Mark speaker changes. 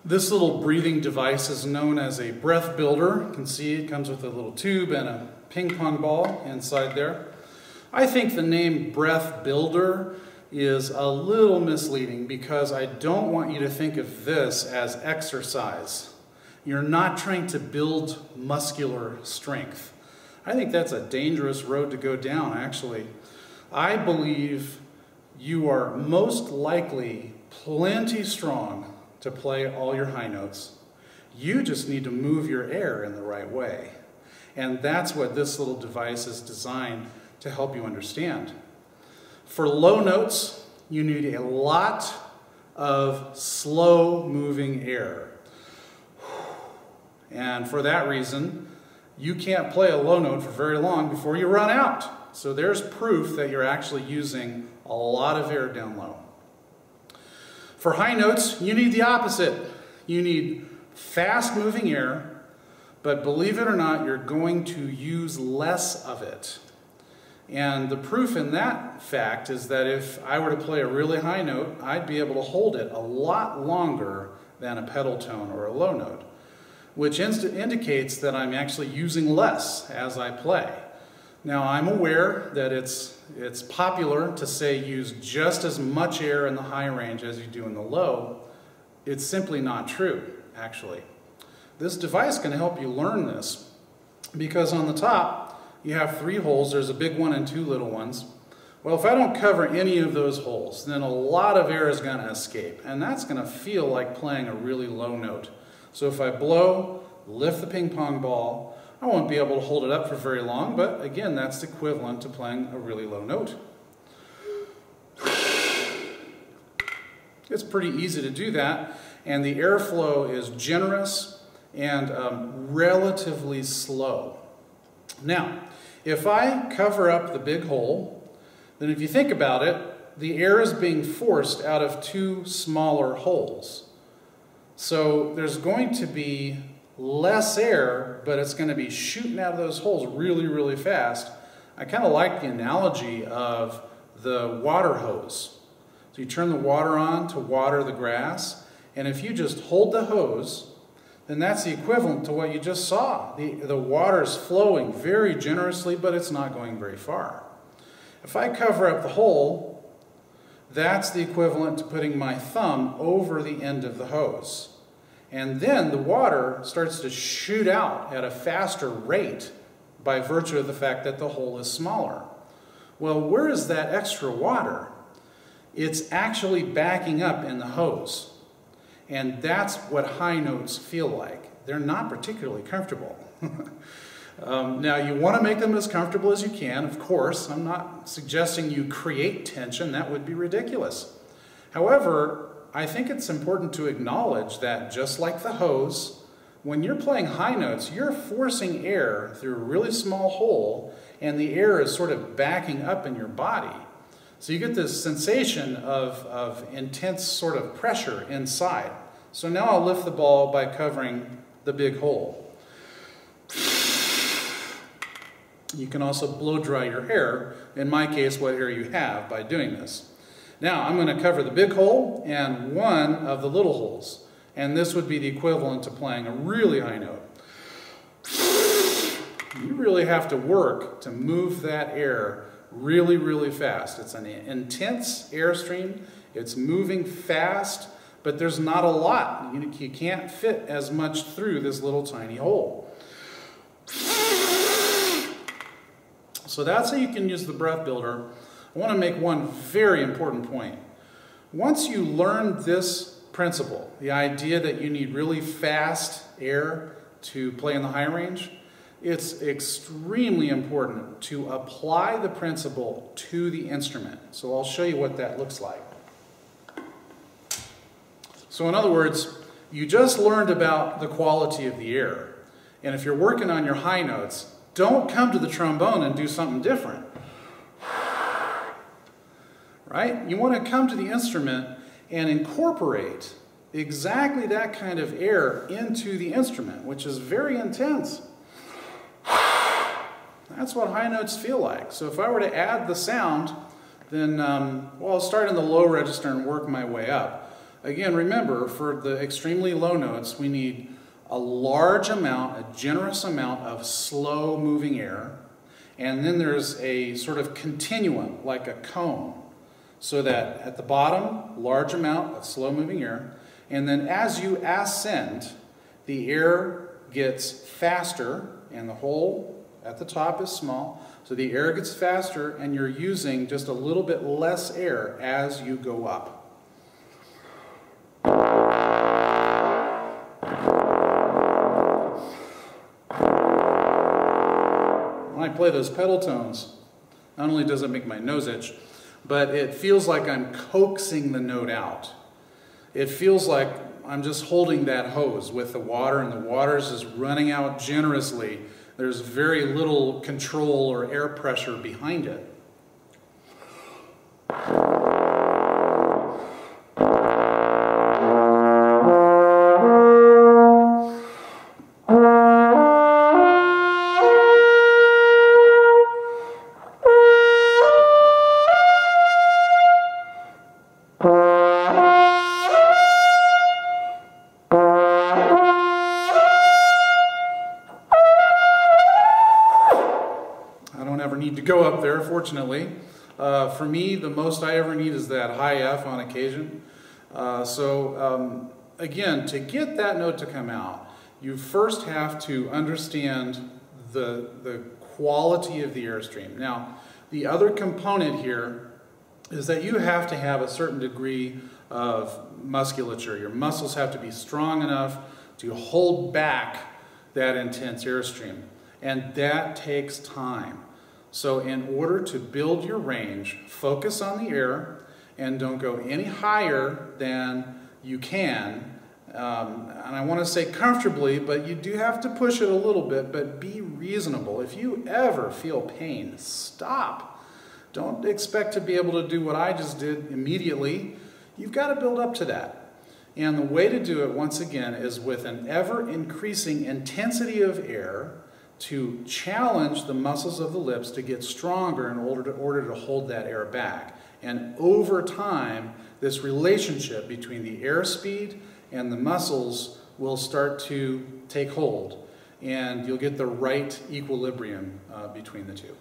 Speaker 1: This little breathing device is known as a breath builder. You can see it comes with a little tube and a ping pong ball inside there. I think the name breath builder is a little misleading because I don't want you to think of this as exercise. You're not trying to build muscular strength. I think that's a dangerous road to go down, actually. I believe you are most likely plenty strong to play all your high notes. You just need to move your air in the right way. And that's what this little device is designed to help you understand. For low notes, you need a lot of slow moving air. And for that reason, you can't play a low note for very long before you run out. So there's proof that you're actually using a lot of air down low. For high notes, you need the opposite. You need fast-moving air, but believe it or not, you're going to use less of it. And the proof in that fact is that if I were to play a really high note, I'd be able to hold it a lot longer than a pedal tone or a low note, which indicates that I'm actually using less as I play. Now, I'm aware that it's popular to say use just as much air in the high range as you do in the low. It's simply not true, actually. This device can help you learn this because on the top, you have 3 holes. There's a big one and 2 little ones. Well, if I don't cover any of those holes, then a lot of air is going to escape, and that's going to feel like playing a really low note. So if I blow, lift the ping pong ball, I won't be able to hold it up for very long, but again, that's equivalent to playing a really low note. It's pretty easy to do that, and the airflow is generous and relatively slow. Now, if I cover up the big hole, then if you think about it, the air is being forced out of 2 smaller holes. So there's going to be less air, but it's going to be shooting out of those holes really, really fast. I kind of like the analogy of the water hose. So you turn the water on to water the grass, and if you just hold the hose, then that's the equivalent to what you just saw. The water's flowing very generously, but it's not going very far. If I cover up the hole, that's the equivalent to putting my thumb over the end of the hose. And then the water starts to shoot out at a faster rate by virtue of the fact that the hole is smaller. Well, where is that extra water? It's actually backing up in the hose. And that's what high notes feel like. They're not particularly comfortable. Now, you want to make them as comfortable as you can, of course. I'm not suggesting you create tension. That would be ridiculous. However, I think it's important to acknowledge that just like the hose, when you're playing high notes, you're forcing air through a really small hole, and the air is sort of backing up in your body. So you get this sensation of intense sort of pressure inside. So now I'll lift the ball by covering the big hole. You can also blow dry your hair, in my case, what hair you have, by doing this. Now, I'm going to cover the big hole and 1 of the little holes. And this would be the equivalent to playing a really high note. You really have to work to move that air really, really fast. It's an intense airstream. It's moving fast, but there's not a lot. You can't fit as much through this little tiny hole. So that's how you can use the breath builder. I want to make one very important point. Once you learn this principle, the idea that you need really fast air to play in the high range, it's extremely important to apply the principle to the instrument. So I'll show you what that looks like. So in other words, you just learned about the quality of the air. And if you're working on your high notes, don't come to the trombone and do something different. Right? You want to come to the instrument and incorporate exactly that kind of air into the instrument, which is very intense. That's what high notes feel like. So if I were to add the sound, then, well, I'll start in the low register and work my way up. again, remember, for the extremely low notes, we need a large amount, a generous amount of slow moving air. And then there's a sort of continuum, like a cone. So that at the bottom, large amount of slow moving air. And then as you ascend, the air gets faster, and the hole at the top is small. So the air gets faster, and you're using just a little bit less air as you go up. When I play those pedal tones, not only does it make my nose itch, but it feels like I'm coaxing the note out. It feels like I'm just holding that hose with the water, and the water is just running out generously. There's very little control or air pressure behind it. Need to go up there, fortunately. For me, the most I ever need is that high F on occasion. Again, to get that note to come out, you first have to understand the quality of the airstream. Now, the other component here is that you have to have a certain degree of musculature. Your muscles have to be strong enough to hold back that intense airstream, and that takes time. So in order to build your range, focus on the air and don't go any higher than you can. And I want to say comfortably, but you do have to push it a little bit, but be reasonable. If you ever feel pain, stop. Don't expect to be able to do what I just did immediately. You've got to build up to that. And the way to do it, once again, is with an ever-increasing intensity of air to challenge the muscles of the lips to get stronger in order to hold that air back. And over time, this relationship between the airspeed and the muscles will start to take hold, and you'll get the right equilibrium between the two.